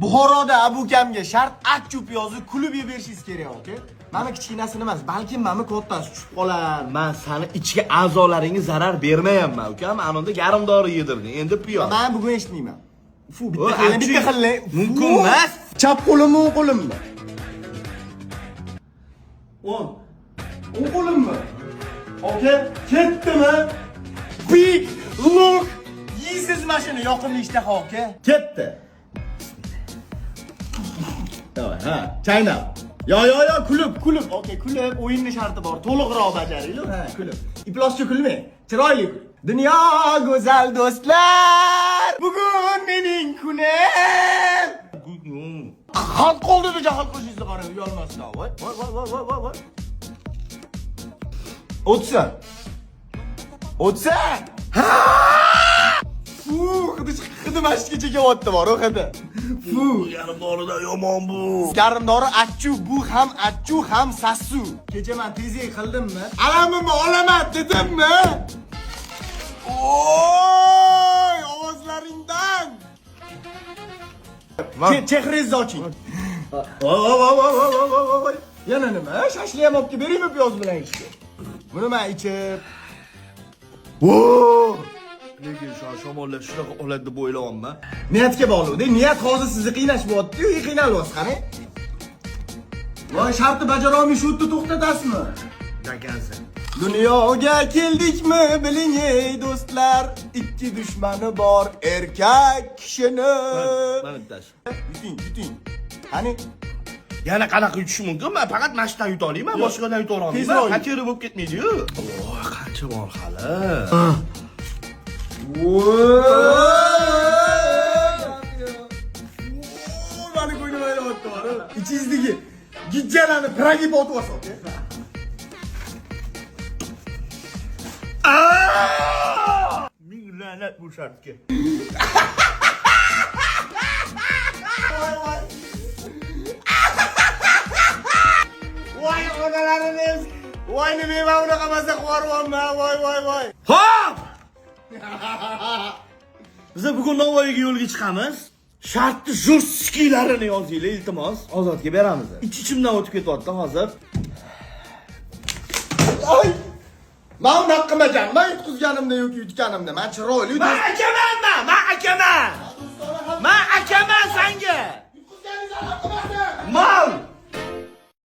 Buxoroda abu ukamga shart achchu piyozni kulib yeberishingiz kerak, aka. Mana kichkinasini emas, balki mana kattasi tushib qolar. Men seni ichki a'zolaringga zarar bermayapman, ukam. Anunda yarim dori yedirding. Endi piyoz. Men bugun eshitmayman. Fu, bitta xil. Mumkin emas. Chap qo'limmi, o'ng qo'limmi? O'ng qo'limmi? Aka, ketdimi? Big look. Yeysiz mashina yoqimli ishtaha, aka. Ketdi. Ha, chaynab. Yo, kulib. Okey, kulib, o'yinning sharti bor. To'liqroq bajaringlar. Ha, kulib. Iploschi kulmang. Chiroyli. Dunyo go'zal do'stlar. Bugun mening kunim. Xalq qoldida jahol qo'shingizni qarang, uyalmasdan. Voy. O'tsa. Hidi masjidgacha kelyapti bor, o'qidi. Fu, Yarim doridan yomon bu. yarim dori achchu, bu ham achchu, ham sassu. Kecha men tezlik qildimmi? Alamimni olaman dedimmi? Oy, ovozlaringdan. Chehringizni oching. Voy. Yana nima? Shashlik ham olib beraymi piyoz bilan ishga? Buni men ichib. Lekin shamollash shunaqa oladi deb o'ylayapman. Niyatga bog'liq-da. Niyat hozir sizni qiynash bo'lyapti-yu, qiynalyapsiz, qani? Voy, shartni bajara olmay shu yerda to'xtatasizmi? Dakansan. Dunyoga keldikmi biling ey do'stlar, ikki dushmani bor erkak kishini. Mana bittasi. Yuting. Qani? Yana qanaqa yutish mumkin? Men faqat mashinadan yuta olaman, boshqadan yuta olmayman. Qancha bo'lib ketmaydi-yu. Voy, qancha bor hali. Mani ko'nglim aylayapti bor. Ichingizdagi gijjalarni piragib otib olsa, aka. Ming la'nat bu shartga. Voy onalarimiz. Voy nima unaqa mazza qilyapman. Voy. Hop! Biz bugun Navoiyga yo'lga chiqamiz. Shartni jo'rskilarini yozinglar, iltimos. Ozodga beramiz. Ich-ichimdan o'tib ketyapti hozir. Ay! Men unaqa qilmagan. Men yutqizganimda yoki yutganimda. Men chiroyli Men akaman sanga. Yutqizganingizni qilmasin. Mal!